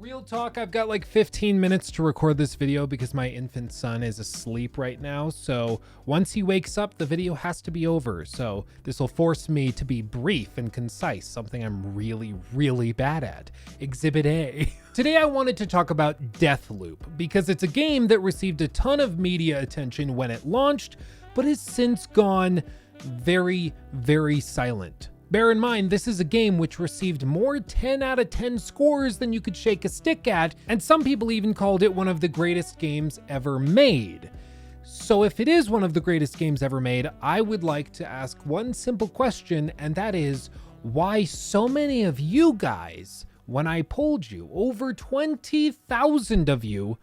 Real talk, I've got like 15 minutes to record this video because my infant son is asleep right now. So once he wakes up, the video has to be over. So this will force me to be brief and concise, something I'm really bad at. Exhibit A. Today I wanted to talk about Deathloop because it's a game that received a ton of media attention when it launched, but has since gone very silent. Bear in mind, this is a game which received more 10 out of 10 scores than you could shake a stick at, and some people even called it one of the greatest games ever made. So if it is one of the greatest games ever made, I would like to ask one simple question, and that is, why so many of you guys, when I polled you, over 20,000 of you,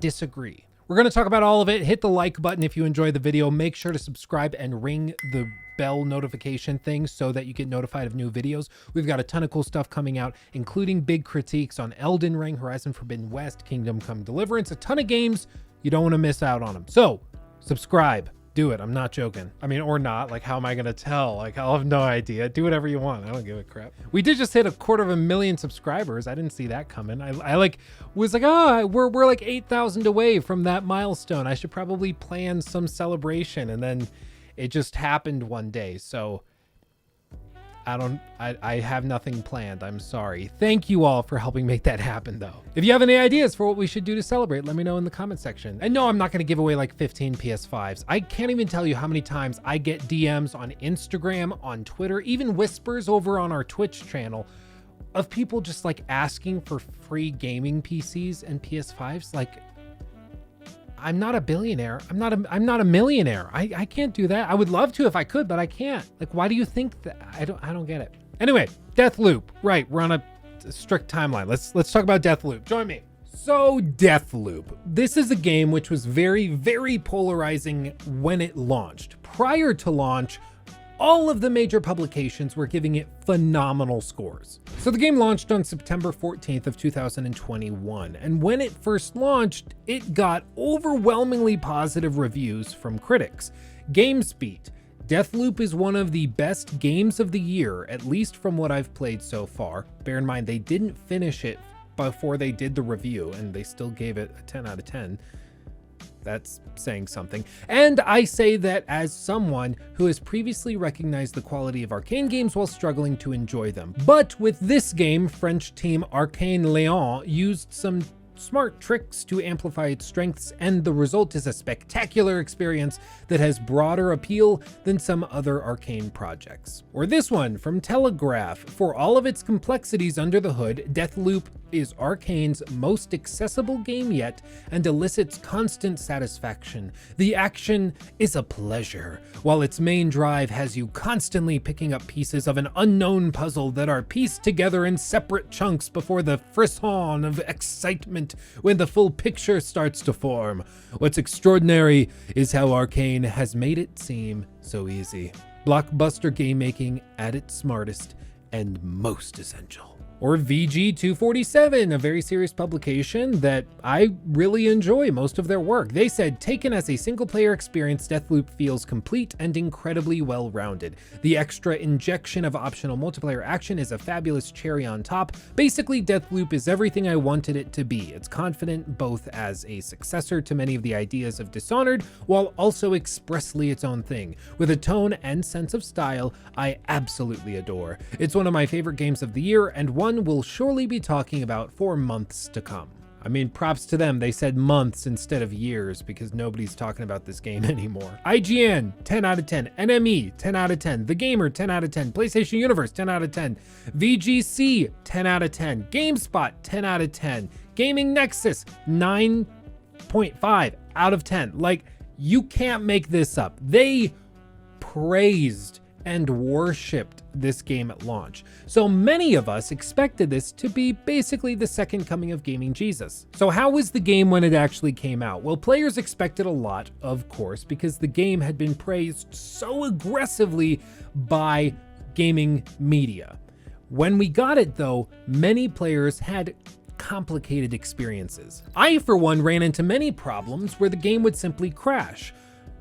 disagree? We're going to talk about all of it. Hit the like button if you enjoyed the video. Make sure to subscribe and ring the bell notification thing so that you get notified of new videos. We've got a ton of cool stuff coming out, including big critiques on Elden Ring, Horizon Forbidden West, Kingdom Come Deliverance, a ton of games. You don't want to miss out on them. So subscribe. Do it. I'm not joking. I mean, or not. Like, how am I going to tell? Like, I'll have no idea. Do whatever you want. I don't give a crap. We did just hit 250,000 subscribers. I didn't see that coming. I was like, oh, we're like 8,000 away from that milestone. I should probably plan some celebration. And then it just happened one day. So I have nothing planned. I'm sorry. Thank you all for helping make that happen though. If you have any ideas for what we should do to celebrate, let me know in the comment section. And no, I'm not going to give away like 15 PS5s. I can't even tell you how many times I get DMs on Instagram, on Twitter, even whispers over on our Twitch channel of people just like asking for free gaming PCs and PS5s. Like, I'm not a billionaire. I'm not a millionaire. I can't do that. I would love to if I could, but I can't. Like, why do you think that? I don't get it. Anyway, Deathloop. Right, we're on a strict timeline. Let's talk about Deathloop. Join me. So Deathloop. This is a game which was very polarizing when it launched. Prior to launch, all of the major publications were giving it phenomenal scores. So the game launched on September 14th of 2021, and when it first launched, it got overwhelmingly positive reviews from critics. GameSpeed. Deathloop is one of the best games of the year, at least from what I've played so far. Bear in mind, they didn't finish it before they did the review, and they still gave it a 10 out of 10. That's saying something. And I say that as someone who has previously recognized the quality of Arcane games while struggling to enjoy them. But with this game, French team Arcane Leon used some smart tricks to amplify its strengths, and the result is a spectacular experience that has broader appeal than some other Arcane projects. Or this one from Telegraph. For all of its complexities under the hood, Deathloop is Arcane's most accessible game yet and elicits constant satisfaction. The action is a pleasure, while its main drive has you constantly picking up pieces of an unknown puzzle that are pieced together in separate chunks before the frisson of excitement when the full picture starts to form. What's extraordinary is how Arcane has made it seem so easy. Blockbuster game making at its smartest and most essential. Or VG247, a very serious publication that I really enjoy most of their work. They said, taken as a single-player experience, Deathloop feels complete and incredibly well-rounded. The extra injection of optional multiplayer action is a fabulous cherry on top. Basically, Deathloop is everything I wanted it to be. It's confident both as a successor to many of the ideas of Dishonored, while also expressly its own thing. With a tone and sense of style I absolutely adore. It's one of my favorite games of the year, and one we'll surely be talking about for months to come. I mean, props to them. They said months instead of years because nobody's talking about this game anymore. IGN, 10 out of 10. NME, 10 out of 10. The Gamer, 10 out of 10. PlayStation Universe, 10 out of 10. VGC, 10 out of 10. GameSpot, 10 out of 10. Gaming Nexus, 9.5 out of 10. Like, you can't make this up. They praised and worshipped this game at launch. So many of us expected this to be basically the second coming of gaming Jesus. So how was the game when it actually came out? Well, players expected a lot, of course, because the game had been praised so aggressively by gaming media. When we got it though, many players had complicated experiences. I, for one, ran into many problems where the game would simply crash.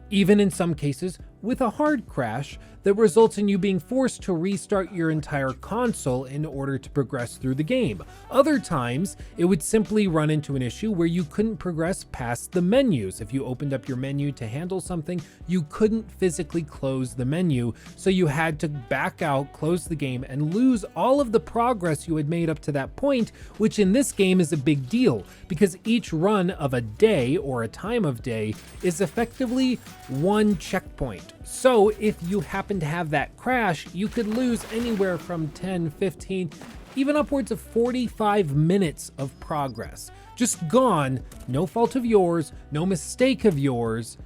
Even in some cases, with a hard crash that results in you being forced to restart your entire console in order to progress through the game. Other times, it would simply run into an issue where you couldn't progress past the menus. If you opened up your menu to handle something, you couldn't physically close the menu, so you had to back out, close the game, and lose all of the progress you had made up to that point, which in this game is a big deal, because each run of a day or a time of day is effectively one checkpoint. So if you happen to have that crash, you could lose anywhere from 10, 15, even upwards of 45 minutes of progress. Just gone, no fault of yours, no mistake of yours,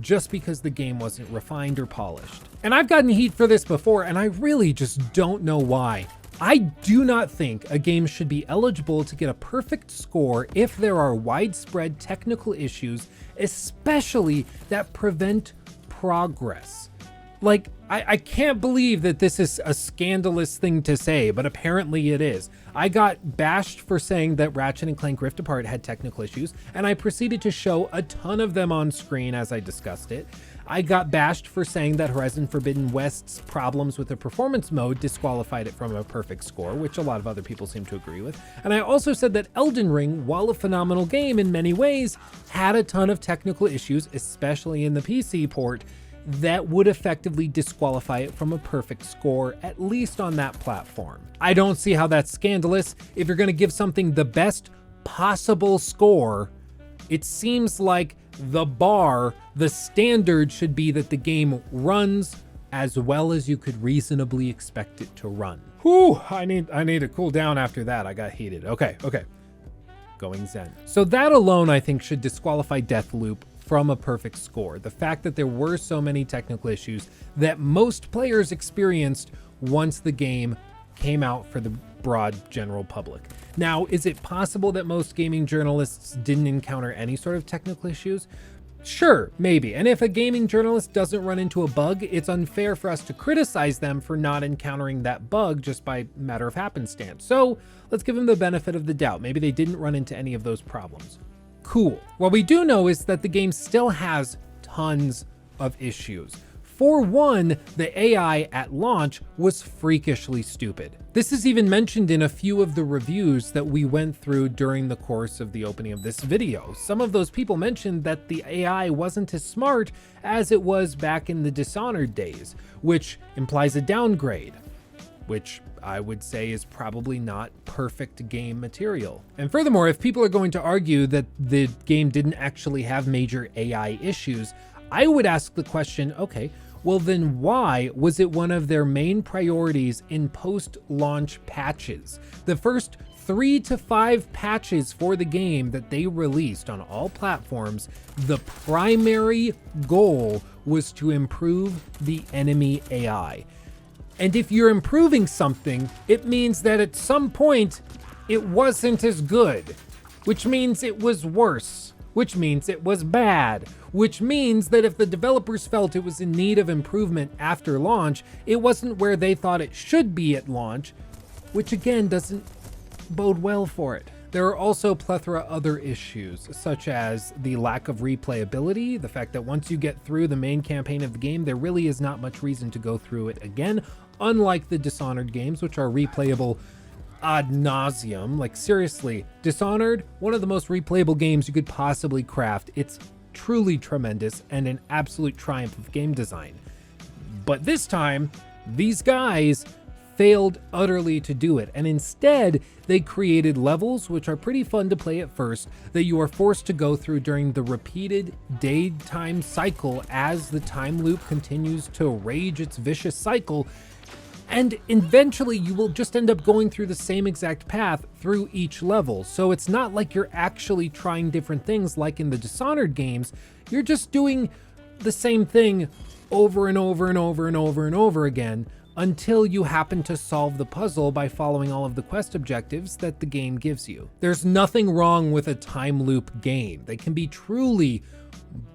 just because the game wasn't refined or polished. And I've gotten heat for this before, and I really just don't know why. I do not think a game should be eligible to get a perfect score if there are widespread technical issues, especially that prevent progress. Like, I can't believe that this is a scandalous thing to say, but apparently it is. I got bashed for saying that Ratchet & Clank Rift Apart had technical issues, and I proceeded to show a ton of them on screen as I discussed it. I got bashed for saying that Horizon Forbidden West's problems with the performance mode disqualified it from a perfect score, which a lot of other people seem to agree with. And I also said that Elden Ring, while a phenomenal game in many ways, had a ton of technical issues, especially in the PC port, that would effectively disqualify it from a perfect score, at least on that platform. I don't see how that's scandalous. If you're going to give something the best possible score, it seems like the standard should be that the game runs as well as you could reasonably expect it to run. Whew, I need to cool down after that. I got heated. Okay. Going zen. So that alone, I think, should disqualify Deathloop from a perfect score. The fact that there were so many technical issues that most players experienced once the game came out for the broad general public. Now, is it possible that most gaming journalists didn't encounter any sort of technical issues? Sure, maybe. And if a gaming journalist doesn't run into a bug, it's unfair for us to criticize them for not encountering that bug just by matter of happenstance. So let's give them the benefit of the doubt. Maybe they didn't run into any of those problems. Cool. What we do know is that the game still has tons of issues. For one, the AI at launch was freakishly stupid. This is even mentioned in a few of the reviews that we went through during the course of the opening of this video. Some of those people mentioned that the AI wasn't as smart as it was back in the Dishonored days, which implies a downgrade, which I would say is probably not perfect game material. And furthermore, if people are going to argue that the game didn't actually have major AI issues, I would ask the question, okay, well then why was it one of their main priorities in post-launch patches? The first 3 to 5 patches for the game that they released on all platforms, the primary goal was to improve the enemy AI. And if you're improving something, it means that at some point it wasn't as good, which means it was worse, which means it was bad, which means that if the developers felt it was in need of improvement after launch, it wasn't where they thought it should be at launch, which again doesn't bode well for it. There are also a plethora of other issues, such as the lack of replayability, the fact that once you get through the main campaign of the game, there really is not much reason to go through it again, unlike the Dishonored games, which are replayable ad nauseum. Like seriously, Dishonored, one of the most replayable games you could possibly craft. It's truly tremendous and an absolute triumph of game design. But this time, these guys failed utterly to do it, and instead they created levels which are pretty fun to play at first that you are forced to go through during the repeated daytime cycle as the time loop continues to rage its vicious cycle, and eventually you will just end up going through the same exact path through each level. So it's not like you're actually trying different things like in the Dishonored games. You're just doing the same thing over and over and over and over and over again until you happen to solve the puzzle by following all of the quest objectives that the game gives you. There's nothing wrong with a time loop game. They can be truly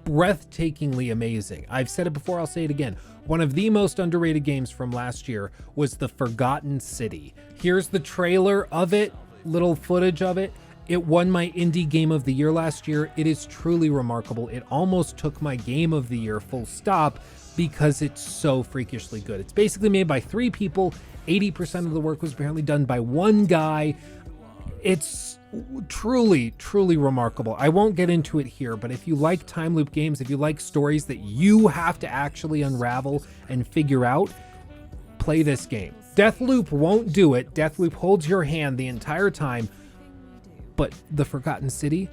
breathtakingly amazing. I've said it before, I'll say it again. One of the most underrated games from last year was The Forgotten City. Here's the trailer of it, little footage of it, It won my indie game of the year last year. It is truly remarkable. It almost took my game of the year full stop because it's so freakishly good. It's basically made by 3 people. 80% of the work was apparently done by one guy. It's truly, truly remarkable. I won't get into it here, but if you like time loop games, if you like stories that you have to actually unravel and figure out, play this game. Deathloop won't do it. Deathloop holds your hand the entire time, but The Forgotten City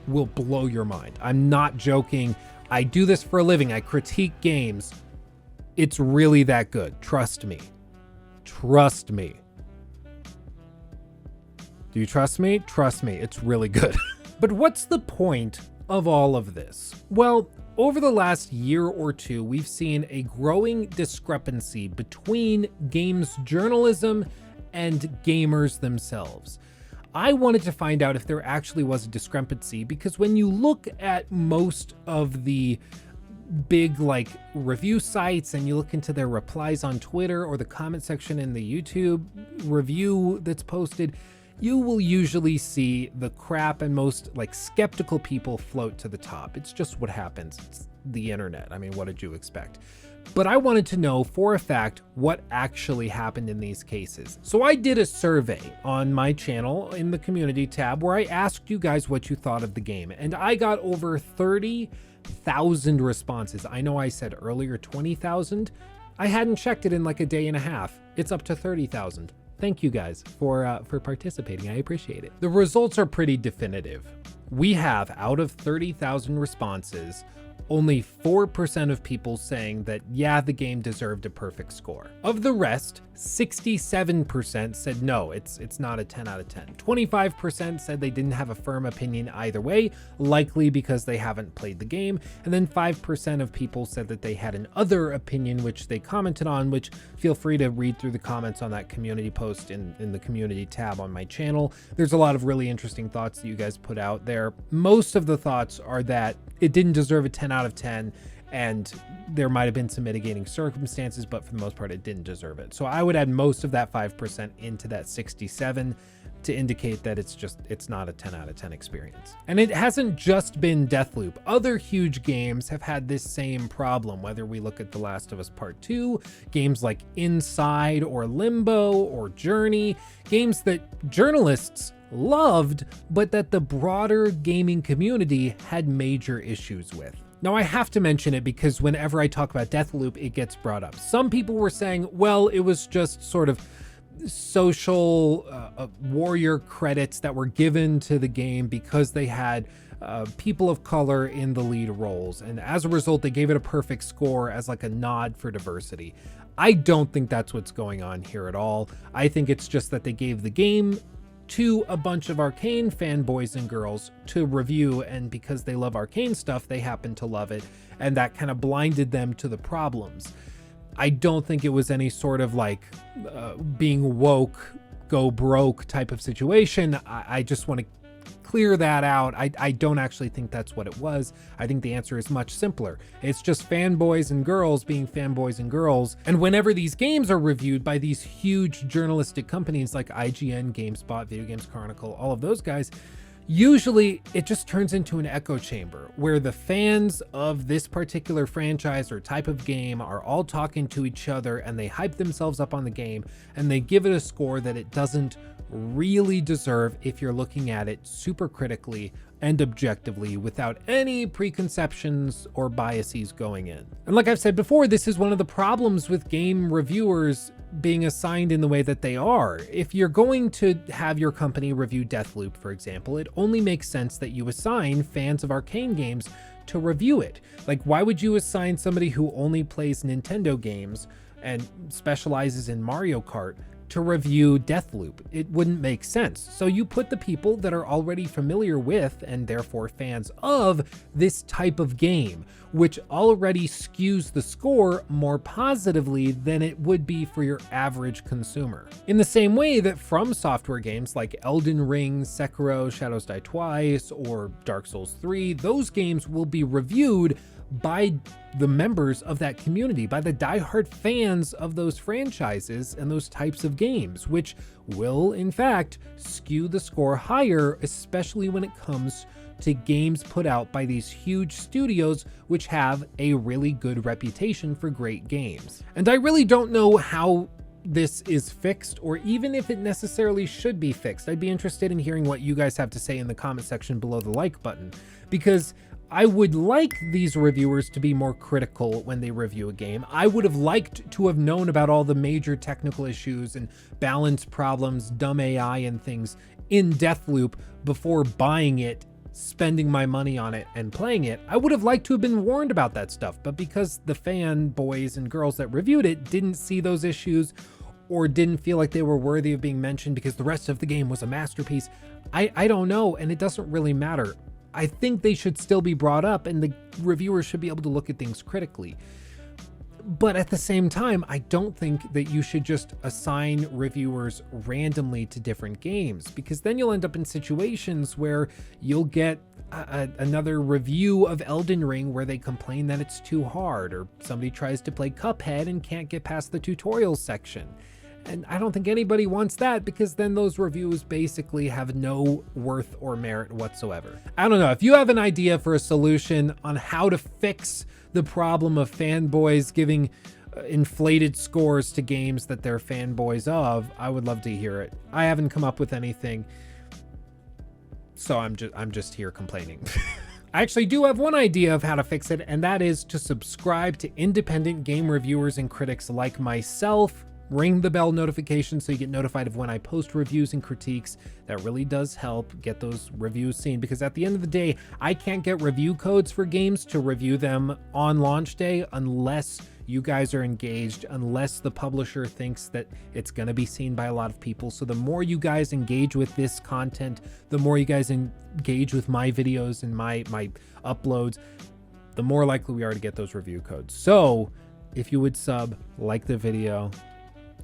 will blow your mind. I'm not joking. I do this for a living. I critique games. It's really that good. Trust me. Trust me. Do you trust me? Trust me. It's really good. But what's the point of all of this? Well, over the last year or two, we've seen a growing discrepancy between games journalism and gamers themselves. I wanted to find out if there actually was a discrepancy, because when you look at most of the big like review sites and you look into their replies on Twitter or the comment section in the YouTube review that's posted, you will usually see the crap and most like skeptical people float to the top. It's just what happens. It's the internet. I mean, what did you expect? But I wanted to know for a fact what actually happened in these cases. So I did a survey on my channel in the community tab where I asked you guys what you thought of the game, and I got over 30,000 responses. I know I said earlier 20,000. I hadn't checked it in like a day and a half. It's up to 30,000. Thank you guys for participating. I appreciate it. The results are pretty definitive. We have, out of 30,000 responses, only 4% of people saying that, yeah, the game deserved a perfect score. Of the rest, 67% said no, it's not a 10 out of 10. 25% said they didn't have a firm opinion either way, likely because they haven't played the game. And then 5% of people said that they had an other opinion, which they commented on, which feel free to read through the comments on that community post in the community tab on my channel. There's a lot of really interesting thoughts that you guys put out there. Most of the thoughts are that it didn't deserve a 10 out of 10, and there might have been some mitigating circumstances, but for the most part, it didn't deserve it. So I would add most of that 5% into that 67 to indicate that it's not a 10 out of 10 experience. And it hasn't just been Deathloop. Other huge games have had this same problem, whether we look at The Last of Us Part 2, games like Inside or Limbo or Journey, games that journalists loved, but that the broader gaming community had major issues with. Now, I have to mention it because whenever I talk about Deathloop, it gets brought up. Some people were saying, well, it was just sort of social warrior credits that were given to the game because they had people of color in the lead roles. And as a result, they gave it a perfect score as like a nod for diversity. I don't think that's what's going on here at all. I think it's just that they gave the game to a bunch of Arcane fanboys and girls to review, and because they love Arcane stuff, they happen to love it, and that kind of blinded them to the problems. I don't think it was any sort of like being woke, go broke type of situation. I just want to clear that out. I don't actually think that's what it was. I think the answer is much simpler. It's just fanboys and girls being fanboys and girls. And whenever these games are reviewed by these huge journalistic companies like IGN, GameSpot, Video Games Chronicle, all of those guys, usually it just turns into an echo chamber where the fans of this particular franchise or type of game are all talking to each other, and they hype themselves up on the game and they give it a score that it doesn't really deserve if you're looking at it super critically and objectively without any preconceptions or biases going in. And like I've said before, this is one of the problems with game reviewers being assigned in the way that they are. If you're going to have your company review Deathloop, for example, it only makes sense that you assign fans of Arcane games to review it. Like, why would you assign somebody who only plays Nintendo games and specializes in Mario Kart to review Deathloop? It wouldn't make sense. So you put the people that are already familiar with and therefore fans of this type of game, which already skews the score more positively than it would be for your average consumer. In the same way that From Software games like Elden Ring, Sekiro, Shadows Die Twice, or Dark Souls 3, those games will be reviewed by the members of that community, by the diehard fans of those franchises and those types of of games, which will in fact skew the score higher, especially when it comes to games put out by these huge studios which have a really good reputation for great games. And I really don't know how this is fixed, or even if it necessarily should be fixed. I'd be interested in hearing what you guys have to say in the comment section below the like button, because I would like these reviewers to be more critical when they review a game. I would have liked to have known about all the major technical issues and balance problems, dumb AI and things in Deathloop before buying it, spending my money on it and playing it. I would have liked to have been warned about that stuff, but because the fanboys and girls that reviewed it didn't see those issues or didn't feel like they were worthy of being mentioned because the rest of the game was a masterpiece, I don't know, and it doesn't really matter. I think they should still be brought up and the reviewers should be able to look at things critically. But at the same time, I don't think that you should just assign reviewers randomly to different games, because then you'll end up in situations where you'll get another review of Elden Ring where they complain that it's too hard, or somebody tries to play Cuphead and can't get past the tutorial section. And I don't think anybody wants that, because then those reviews basically have no worth or merit whatsoever. I don't know. If you have an idea for a solution on how to fix the problem of fanboys giving inflated scores to games that they're fanboys of, I would love to hear it. I haven't come up with anything, so I'm just here complaining. I actually do have one idea of how to fix it, and that is to subscribe to independent game reviewers and critics like myself. Ring the bell notification so you get notified of when I post reviews and critiques. That really does help get those reviews seen, because at the end of the day, I can't get review codes for games to review them on launch day unless you guys are engaged, unless the publisher thinks that it's going to be seen by a lot of people. So the more you guys engage with this content, the more you guys engage with my videos and my uploads, the more likely we are to get those review codes. So if you would sub, like the video,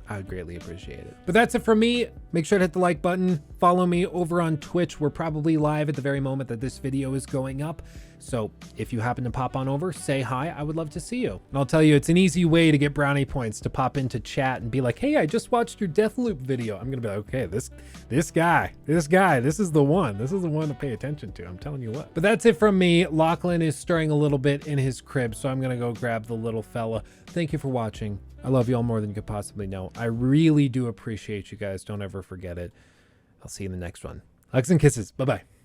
I would greatly appreciate it. But that's it from me. Make sure to hit the like button. Follow me over on Twitch. We're probably live at the very moment that this video is going up. So if you happen to pop on over, say hi. I would love to see you. And I'll tell you, it's an easy way to get brownie points to pop into chat and be like, hey, I just watched your Deathloop video. I'm going to be like, okay, this guy, this is the one. This is the one to pay attention to. I'm telling you what. But that's it from me. Lachlan is stirring a little bit in his crib, so I'm going to go grab the little fella. Thank you for watching. I love you all more than you could possibly know. I really do appreciate you guys. Don't ever forget it. I'll see you in the next one. Hugs and kisses. Bye-bye.